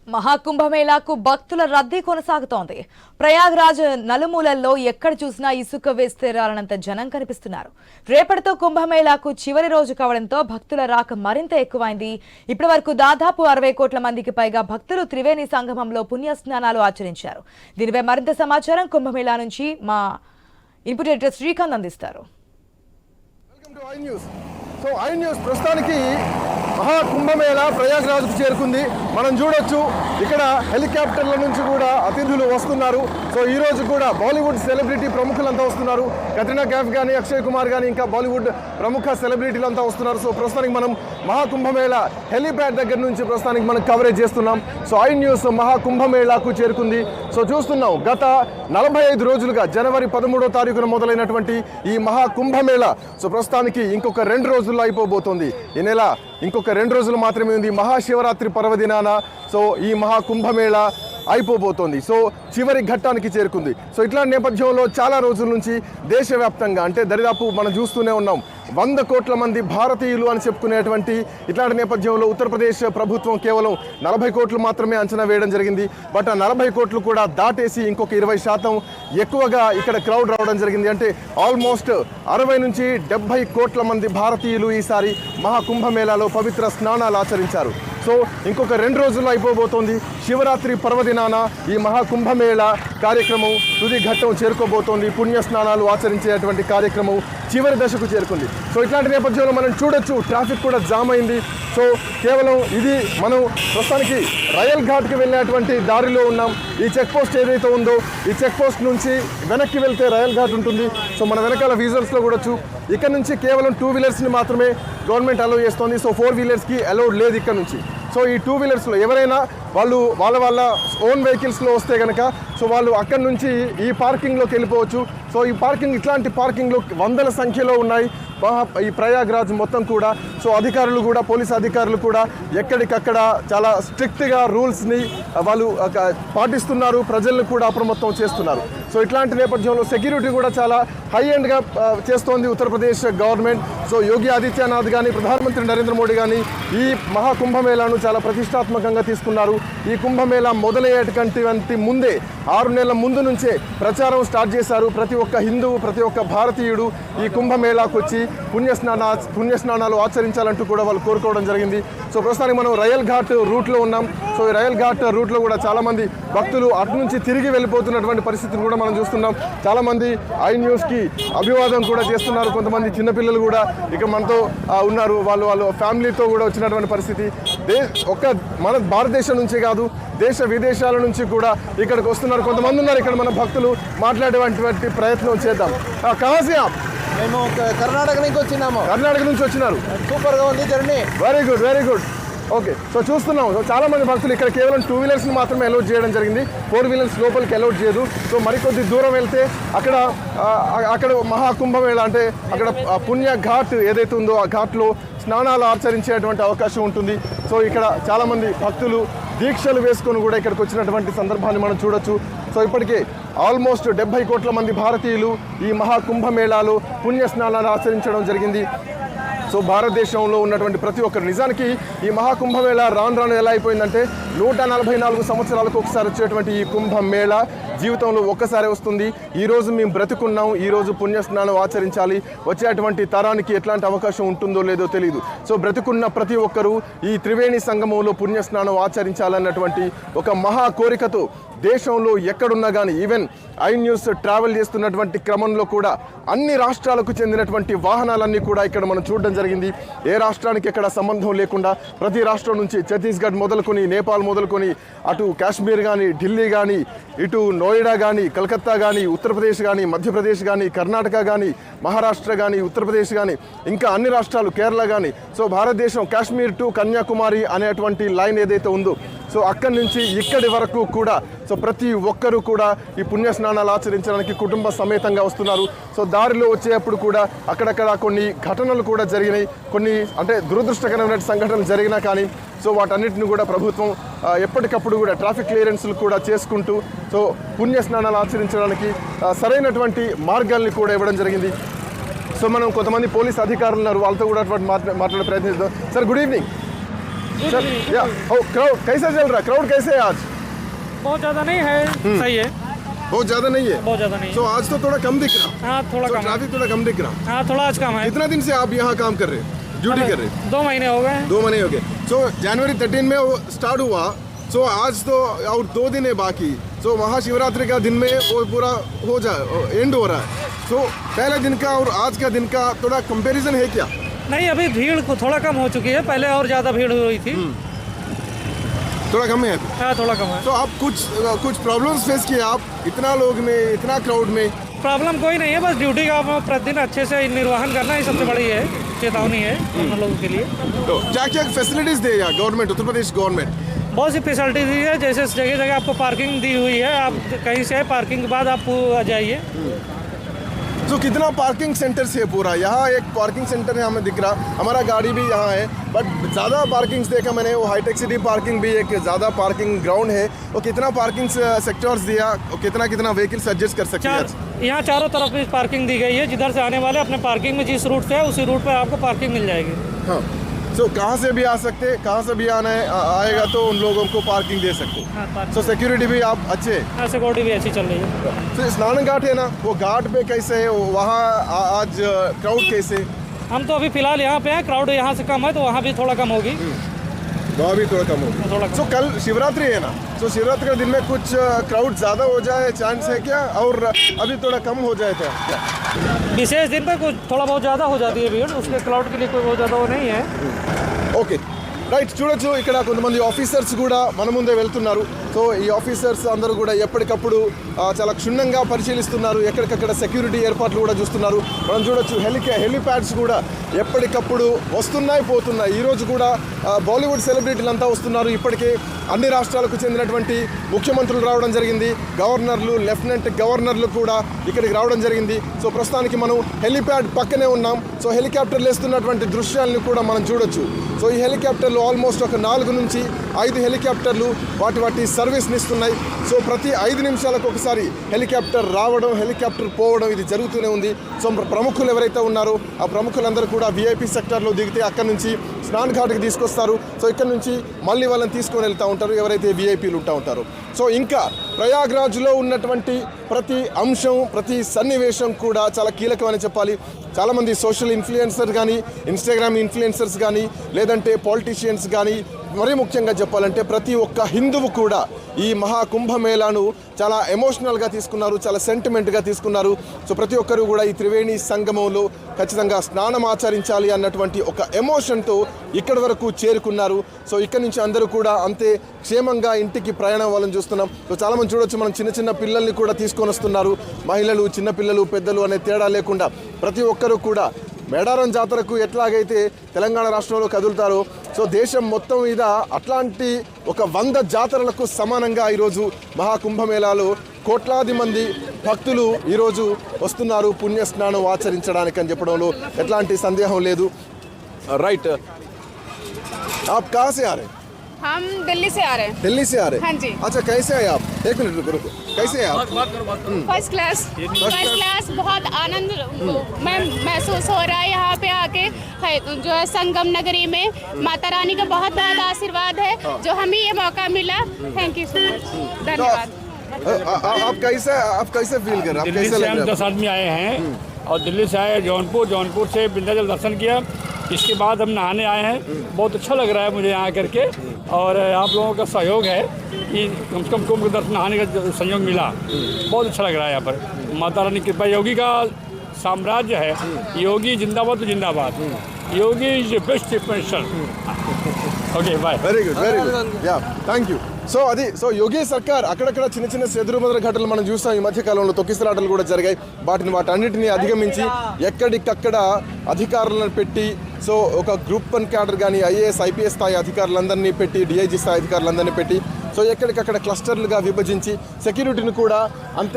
మహాకుంభమేళాకు భక్తుల రద్దీ కొనసాగుతోంది. ప్రయాగ్రాజ్ నలుమూలల్లో ఎక్కడ చూసినా ఇసుక వేస్తే రాలనంత జనం కనిపిస్తున్నారు. రేపటితో కుంభమేళాకు చివరి రోజు కావడంతో భక్తుల రాక మరింత ఎక్కువైంది. ఇప్పటి వరకు దాదాపు 60 కోట్ల మందికి పైగా భక్తులు త్రివేణి సంగమంలో పుణ్యస్నానాలు ఆచరించారు. దీనిపై మరింత సమాచారం కుంభమేళా నుంచి మా ఇన్పుట్ ఎడిటర్ శ్రీకాంత్ అందిస్తారు. సో ఐ న్యూస్ ప్రస్తుతానికి మహాకుంభమేళా ప్రయాగ్రాజ్కు చేరుకుంది. మనం చూడొచ్చు ఇక్కడ హెలికాప్టర్ల నుంచి కూడా అతిథులు వస్తున్నారు. సో ఈ రోజు కూడా బాలీవుడ్ సెలబ్రిటీ ప్రముఖులంతా వస్తున్నారు. కత్రినా కైఫ్ కానీ, అక్షయ్ కుమార్ కానీ, ఇంకా బాలీవుడ్ ప్రముఖ సెలబ్రిటీలు అంతా వస్తున్నారు. సో ప్రస్తుతానికి మనం మహాకుంభమేళా హెలిప్యాడ్ దగ్గర నుంచి ప్రస్తుతానికి మనం కవరేజ్ చేస్తున్నాం. సో ఐ న్యూస్ మహాకుంభమేళాకు చేరుకుంది. సో చూస్తున్నాం గత 45 రోజులుగా జనవరి 13వ తారీఖున మొదలైనటువంటి ఈ మహాకుంభమేళా సో ప్రస్తుతానికి ఇంకొక 2 రోజుల్లో అయిపోబోతోంది. ఈ నెల ఇంకొక 2 రోజులు మాత్రమే ఉంది. మహాశివరాత్రి పర్వదినాన సో ఈ మహాకుంభమేళా అయిపోబోతోంది. సో చివరి ఘట్టానికి చేరుకుంది. సో ఇట్లాంటి నేపథ్యంలో చాలా రోజుల నుంచి దేశవ్యాప్తంగా అంటే దరిదాపు మనం చూస్తూనే ఉన్నాం 100 కోట్ల మంది భారతీయులు అని చెప్పుకునేటువంటి ఇట్లాంటి నేపథ్యంలో ఉత్తరప్రదేశ్ ప్రభుత్వం కేవలం 40 కోట్లు మాత్రమే అంచనా వేయడం జరిగింది. బట్ ఆ 40 కోట్లు కూడా దాటేసి ఇంకొక 20% ఎక్కువగా ఇక్కడ క్రౌడ్ రావడం జరిగింది. అంటే ఆల్మోస్ట్ 60 నుంచి 70 కోట్ల మంది భారతీయులు ఈసారి మహాకుంభమేళాలో పవిత్ర స్నానాలు ఆచరించారు. సో ఇంకొక 2 రోజుల్లో అయిపోబోతోంది. శివరాత్రి పర్వదినాన ఈ మహాకుంభమేళా కార్యక్రమం తుది ఘట్టం చేరుకోబోతోంది. పుణ్యస్నానాలు ఆచరించేటువంటి కార్యక్రమం చివరి దశకు చేరుకుంది. సో ఇట్లాంటి నేపథ్యంలో మనం చూడొచ్చు ట్రాఫిక్ కూడా జామ్ అయింది. సో కేవలం ఇది మనం ప్రస్తుతానికి రయల్ ఘాట్కి వెళ్ళేటువంటి దారిలో ఉన్నాం. ఈ చెక్ పోస్ట్ ఏదైతే ఉందో ఈ చెక్ పోస్ట్ నుంచి వెనక్కి వెళ్తే రయల్ ఘాట్ ఉంటుంది. సో మన వెనకాల విజువల్స్లో కూడాచ్చు ఇక్కడ నుంచి కేవలం 2 వీలర్స్ని మాత్రమే గవర్నమెంట్ అలౌ చేస్తోంది. సో 4 వీలర్స్కి అలౌడ్ లేదు ఇక్కడ నుంచి. సో ఈ 2 వీలర్స్లో ఎవరైనా వాళ్ళ ఓన్ వెహికల్స్లో వస్తే కనుక సో వాళ్ళు అక్కడి నుంచి ఈ పార్కింగ్లోకి వెళ్ళిపోవచ్చు. సో ఈ పార్కింగ్ ఇట్లాంటి పార్కింగ్లు వందల సంఖ్యలో ఉన్నాయి ఈ ప్రయాగ్రాజ్ మొత్తం కూడా. సో అధికారులు కూడా పోలీస్ అధికారులు కూడా ఎక్కడికక్కడ చాలా స్ట్రిక్ట్గా రూల్స్ని వాళ్ళు పాటిస్తున్నారు. ప్రజలను కూడా అప్రమత్తం చేస్తున్నారు. సో ఇట్లాంటి నేపథ్యంలో సెక్యూరిటీ కూడా చాలా హై ఎండ్గా చేస్తోంది ఉత్తరప్రదేశ్ గవర్నమెంట్. సో యోగి ఆదిత్యనాథ్ కానీ ప్రధానమంత్రి నరేంద్ర మోడీ కానీ ఈ మహాకుంభమేళాను చాలా ప్రతిష్టాత్మకంగా తీసుకున్నారు. ఈ కుంభమేళా మొదలయ్యేటువంటి ముందే 6 నెలల ముందు నుంచే ప్రచారం స్టార్ట్ చేశారు. ప్రతి ఒక్క హిందువు ప్రతి ఒక్క భారతీయుడు ఈ కుంభమేళాకు వచ్చి పుణ్యస్నానాలు ఆచరించాలంటూ కూడా వాళ్ళు కోరుకోవడం జరిగింది. సో ప్రస్తుతానికి మనం రయల్ ఘాట్ రూట్లో ఉన్నాం. సో ఈ రయల్ ఘాట్ రూట్లో కూడా చాలామంది భక్తులు అటు నుంచి తిరిగి వెళ్ళిపోతున్నటువంటి పరిస్థితిని కూడా మనం చూస్తున్నాం. చాలామంది ఐ న్యూస్కి అభివాదం కూడా చేస్తున్నారు. కొంతమంది చిన్నపిల్లలు కూడా ఇక్కడ మనతో ఉన్నారు. వాళ్ళు ఫ్యామిలీతో కూడా వచ్చినటువంటి పరిస్థితి. మన భారతదేశం నుంచే కాదు దేశ విదేశాల నుంచి కూడా ఇక్కడికి వస్తున్నారు. కొంతమంది ఉన్నారు ఇక్కడ మన భక్తులు. మాట్లాడేటువంటి ప్రయత్నం చేద్దాం. కహాసియా మేము కర్ణాటక నుంచి వచ్చినాము. కర్ణాటక నుంచి వచ్చినారు. సూపర్గా ఉంది journey. Very good very good. Okay. So చూస్తున్నాం చాలా మంది భక్తులు ఇక్కడ కేవలం 2 వీలర్స్ని మాత్రమే అలౌట్ చేయడం జరిగింది. 4 వీలర్స్ లోపలికి అలౌట్ చేయదు. సో మరికొద్ది దూరం వెళ్తే అక్కడ మహాకుంభమేళా అంటే అక్కడ పుణ్య ఘాట్ ఏదైతే ఉందో ఆ ఘాట్లో స్నానాలు ఆచరించేటువంటి అవకాశం ఉంటుంది. సో ఇక్కడ చాలామంది భక్తులు దీక్షలు వేసుకొని కూడా ఇక్కడికి వచ్చినటువంటి సందర్భాన్ని మనం చూడొచ్చు. సో ఇప్పటికే ఆల్మోస్ట్ 70 కోట్ల మంది భారతీయులు ఈ మహాకుంభమేళాలో పుణ్యస్నానాలు ఆచరించడం జరిగింది. సో భారతదేశంలో ఉన్నటువంటి ప్రతి ఒక్కరు నిజానికి ఈ మహాకుంభమేళా రాను ఎలా అయిపోయిందంటే 144 సంవత్సరాలకు ఒకసారి వచ్చేటువంటి ఈ కుంభమేళా జీవితంలో ఒక్కసారి వస్తుంది. ఈరోజు మేము బ్రతుకున్నాం, ఈరోజు పుణ్యస్నానం ఆచరించాలి. వచ్చేటువంటి తరానికి ఎట్లాంటి అవకాశం ఉంటుందో లేదో తెలియదు. సో బ్రతుకున్న ప్రతి ఒక్కరూ ఈ త్రివేణి సంగమంలో పుణ్యస్నానం ఆచరించాలన్నటువంటి ఒక మహా కోరికతో దేశంలో ఎక్కడున్నా కానీ ఈవెన్ ఐ న్యూస్ ట్రావెల్ చేస్తున్నటువంటి క్రమంలో కూడా అన్ని రాష్ట్రాలకు చెందినటువంటి వాహనాలన్నీ కూడా ఇక్కడ మనం చూడడం జరిగింది. ఏ రాష్ట్రానికి ఎక్కడ సంబంధం లేకుండా ప్రతి రాష్ట్రం నుంచి ఛత్తీస్గఢ్ మొదలుకొని నేపాల్ మొదలుకొని అటు కాశ్మీర్ కానీ ఢిల్లీ కానీ ఇటు నోయిడా కానీ కలకత్తా కానీ ఉత్తరప్రదేశ్ కానీ మధ్యప్రదేశ్ కానీ కర్ణాటక కానీ మహారాష్ట్ర కానీ ఉత్తరప్రదేశ్ కానీ ఇంకా అన్ని రాష్ట్రాలు కేరళ కానీ సో భారతదేశం కాశ్మీర్ టు కన్యాకుమారి అనేటువంటి లైన్ ఏదైతే ఉందో సో అక్కడి నుంచి ఇక్కడి వరకు కూడా సో ప్రతి ఒక్కరూ కూడా ఈ పుణ్యస్నానాలు ఆచరించడానికి కుటుంబ సమేతంగా వస్తున్నారు. సో దారిలో వచ్చేటప్పుడు కూడా అక్కడక్కడ కొన్ని ఘటనలు కూడా జరిగినాయి. కొన్ని అంటే దురదృష్టకరమైన సంఘటనలు జరిగినా కానీ సో వాటన్నిటిని కూడా ప్రభుత్వం ఎప్పటికప్పుడు కూడా ట్రాఫిక్ క్లియరెన్స్లు కూడా చేసుకుంటూ సో పుణ్యస్నానాలు ఆచరించడానికి సరైనటువంటి మార్గాల్ని కూడా ఇవ్వడం జరిగింది. సో మనం కొంతమంది పోలీస్ అధికారులు ఉన్నారు, వాళ్ళతో కూడా మాట్లాడే ప్రయత్నిస్తాం. Sir good evening. सर या क्राउड कैसे चल रहा है? क्राउड कैसे है आज? बहुत ज़्यादा नहीं है, सही है, बहुत ज्यादा नहीं है। बहुत ज़्यादा नहीं तो आज तो थोड़ा कम दिख रहा, हाँ थोड़ा कम है, ट्रैफिक थोड़ा कम दिख रहा। हाँ थोड़ा आज कम है। कितना दिन से आप यहाँ काम कर रहे हैं, ड्यूटी कर रहे हैं? 2 महीने हो गए हैं। 2 महीने हो गए। सो जनवरी 13 में वो स्टार्ट हुआ, सो आज तो और 2 दिन है बाकी। सो महाशिवरात्रि का दिन में वो पूरा हो जाए, एंड हो रहा है। सो पहले दिन का और आज का दिन का थोड़ा कंपैरिजन है क्या? नहीं, अभी भीड़ को थोड़ा कम हो चुकी है, पहले और ज़्यादा भीड़ हुई थी। थोड़ा कम है। हाँ थोड़ा कम है। तो आप कुछ प्रॉब्लम्स फेस किए आप इतना लोग में, इतना क्राउड में? प्रॉब्लम कोई नहीं है, बस ड्यूटी का आप प्रतिदिन अच्छे से निर्वहन करना ही सबसे बड़ी है चेतावनी है हम लोगों के लिए। तो क्या क्या फैसिलिटीज दे यहाँ गवर्नमेंट, उत्तर प्रदेश गवर्नमेंट? बहुत सी फैसिलिटी दी है, जैसे जगह जगह आपको पार्किंग दी हुई है, आप कहीं से पार्किंग के बाद आप आ जाइए। तो कितना पार्किंग सेंटर से पूरा? यहाँ एक पार्किंग सेंटर है हमें दिख रहा, हमारा गाड़ी भी यहाँ है, बट ज़्यादा पार्किंग्स देखा मैंने। वो हाईटेक सिटी पार्किंग भी एक ज़्यादा पार्किंग ग्राउंड है। वो कितना पार्किंग सेक्टर्स दिया, कितना कितना व्हीकल्स एडजस्ट कर सकते हैं? यहाँ चारों तरफ भी पार्किंग दी गई है, जिधर से आने वाले अपने पार्किंग में जिस रूट से है उसी रूट पर आपको पार्किंग मिल जाएगी। हाँ, सो कहाँ से भी आ सकते, कहाँ से भी आना है आएगा तो उन लोगों को पार्किंग दे सकते। हाँ, सो सिक्योरिटी भी आप अच्छे? हाँ सिक्योरिटी भी अच्छी चल रही है। तो स्नान घाट है ना, वो घाट पे कैसे है वहाँ आज क्राउड कैसे? हम तो अभी फिलहाल यहाँ पे हैं, क्राउड यहाँ से कम है तो वहाँ भी थोड़ा कम होगी। वहाँ भी थोड़ा कम होगा। थोड़ा सो कल शिवरात्रि है ना, तो शिवरात्रि के दिन में कुछ क्राउड ज़्यादा हो जाए चांस है क्या, और अभी थोड़ा कम हो जाए था क्या? विशेष दिन पर कुछ थोड़ा बहुत ज़्यादा हो जाती है भीड़, उसके क्राउड के लिए कोई बहुत ज़्यादा वो नहीं है। ఓకే రైట్, చూడొచ్చు ఇక్కడ కొంతమంది ఆఫీసర్స్ కూడా మన ముందే వెళ్తున్నారు. సో ఈ ఆఫీసర్స్ అందరూ కూడా ఎప్పటికప్పుడు చాలా క్షుణ్ణంగా పరిశీలిస్తున్నారు, ఎక్కడికక్కడ సెక్యూరిటీ ఏర్పాట్లు కూడా చూస్తున్నారు. మనం చూడొచ్చు హెలిప్యాడ్స్ కూడా ఎప్పటికప్పుడు వస్తున్నాయి పోతున్నాయి. ఈరోజు కూడా బాలీవుడ్ సెలబ్రిటీలు అంతా వస్తున్నారు. ఇప్పటికే అన్ని రాష్ట్రాలకు చెందినటువంటి ముఖ్యమంత్రులు రావడం జరిగింది, గవర్నర్లు, లెఫ్టినెంట్ గవర్నర్లు కూడా ఇక్కడికి రావడం జరిగింది. సో ప్రస్తుతానికి మనం హెలిప్యాడ్ పక్కనే ఉన్నాం. సో హెలికాప్టర్లు వేస్తున్నటువంటి దృశ్యాలను కూడా మనం చూడొచ్చు. సో ఈ హెలికాప్టర్లు ఆల్మోస్ట్ ఒక 4 నుంచి 5 హెలికాప్టర్లు వాటి సర్వీస్ని ఇస్తున్నాయి. సో ప్రతి 5 నిమిషాలకు ఒకసారి హెలికాప్టర్ రావడం, హెలికాప్టర్ పోవడం ఇది జరుగుతూనే ఉంది. సో ప్రముఖులు ఎవరైతే ఉన్నారో ఆ ప్రముఖులందరూ కూడా VIP సెక్టార్లో దిగితే అక్కడి నుంచి స్నాన్ ఘాట్కి తీసుకొస్తారు. సో ఇక్కడ నుంచి మళ్ళీ వాళ్ళని తీసుకొని వెళ్తూ ఉంటారు ఎవరైతే VIPలు ఉంటారో. సో ఇంకా ప్రయాగ్రాజ్లో ఉన్నటువంటి ప్రతి అంశం, ప్రతి సన్నివేశం కూడా చాలా కీలకమని చెప్పాలి. చాలామంది సోషల్ ఇన్ఫ్లుయెన్సర్ కానీ, ఇన్స్టాగ్రామ్ ఇన్ఫ్లుయెన్సర్స్ కానీ, లేదంటే పాలిటీషియన్స్ కానీ, మరీ ముఖ్యంగా చెప్పాలంటే ప్రతి ఒక్క హిందువు కూడా ఈ మహాకుంభమేళాను చాలా ఎమోషనల్గా తీసుకున్నారు, చాలా సెంటిమెంట్గా తీసుకున్నారు. సో ప్రతి ఒక్కరు కూడా ఈ త్రివేణి సంగమంలో ఖచ్చితంగా స్నానం ఆచరించాలి అన్నటువంటి ఒక ఎమోషన్తో ఇక్కడి వరకు చేరుకున్నారు. సో ఇక్కడ నుంచి అందరూ కూడా అంతే క్షేమంగా ఇంటికి ప్రయాణం అవ్వాలని చూస్తున్నాం. సో చాలామంది చూడొచ్చు, మనం చిన్న చిన్న పిల్లల్ని కూడా తీసుకొని వస్తున్నారు. మహిళలు, చిన్నపిల్లలు, పెద్దలు అనే తేడా లేకుండా ప్రతి ఒక్కరూ కూడా మేడారం జాతరకు ఎట్లాగైతే తెలంగాణ రాష్ట్రంలో కదులుతారో, సో దేశం మొత్తం మీద అట్లాంటి ఒక 100 జాతరలకు సమానంగా ఈరోజు మహాకుంభమేళాలో కోట్లాది మంది భక్తులు ఈరోజు వస్తున్నారు పుణ్యస్నానం ఆచరించడానికి అని చెప్పడంలో ఎట్లాంటి సందేహం లేదు. రైట్, आप कहाँ से आ रहे हैं? हम दिल्ली से आ रहे हैं। दिल्ली से आ रहे हैं? हाँ जी। अच्छा, कैसे हैं आप? एक मिनट रुको, कैसे हैं आप? फर्स्ट क्लास बहुत आनंद में महसूस हो रहा है यहाँ पे आके। जो है संगम नगरी में माता रानी का बहुत बड़ा आशीर्वाद है जो हमें ये मौका मिला। थैंक यू सो मच, धन्यवाद। आप कैसे फील कर रहे हैं? आप कैसे लग रहे हैं? 10 आदमी आए हैं और दिल्ली से आए जौनपुर से विंध्याचल दर्शन किया, इसके बाद हम नहाने आए हैं। बहुत अच्छा लग रहा है मुझे यहाँ करके, और आप लोगों का सहयोग है कि कम से कम कुंभ के दर्शन नहाने का सहयोग मिला, बहुत अच्छा लग रहा है यहाँ पर। माता रानी कृपा, योगी का साम्राज्य है, योगी जिंदाबाद तो जिंदाबाद, Yogi is best special. Okay boy. Very good yeah, thank you. So అది యోగి సర్కార్ అక్కడక్కడ చిన్న చిన్న చెదురుమదురు ఘటనలు మనం చూస్తాం. ఈ మధ్య కాలంలో తొక్కిసలాటలు కూడా జరిగాయి. వాటన్నిటిని అధిగమించి ఎక్కడికక్కడ అధికారులను పెట్టి, సో ఒక గ్రూప్ 1 క్యాడర్ కానీ IAS IPS స్థాయి అధికారులందరినీ పెట్టి, DIG స్థాయి అధికారులందరినీ పెట్టి, సో ఎక్కడికక్కడ క్లస్టర్లుగా విభజించి సెక్యూరిటీని కూడా అంత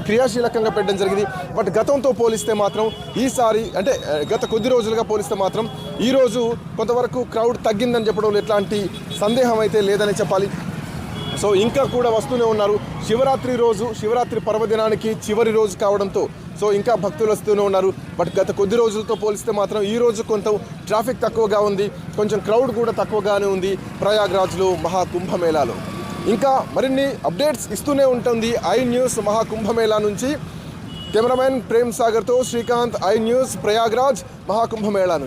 క్రియాశీలకంగా పెట్టడం జరిగింది. బట్ గతంతో పోలిస్తే మాత్రం ఈసారి, అంటే గత కొద్ది రోజులుగా పోలిస్తే మాత్రం ఈరోజు కొంతవరకు క్రౌడ్ తగ్గిందని చెప్పడంలో ఎట్లాంటి సందేహం అయితే లేదని చెప్పాలి. సో ఇంకా కూడా వస్తూనే ఉన్నారు. శివరాత్రి పర్వదినానికి చివరి రోజు కావడంతో సో ఇంకా భక్తులు వస్తూనే ఉన్నారు. బట్ గత కొద్ది రోజులతో పోలిస్తే మాత్రం ఈ రోజు కొంత ట్రాఫిక్ తక్కువగా ఉంది, కొంచెం క్రౌడ్ కూడా తక్కువగానే ఉంది ప్రయాగ్రాజ్లో మహాకుంభమేళాలో. ఇంకా మరిన్ని అప్డేట్స్ ఇస్తూనే ఉంటుంది ఐ న్యూస్ మహాకుంభమేళా నుంచి. కెమెరామెన్ ప్రేమ్ సాగర్తో శ్రీకాంత్, ఐ న్యూస్, ప్రయాగ్రాజ్ మహాకుంభమేళా నుంచి.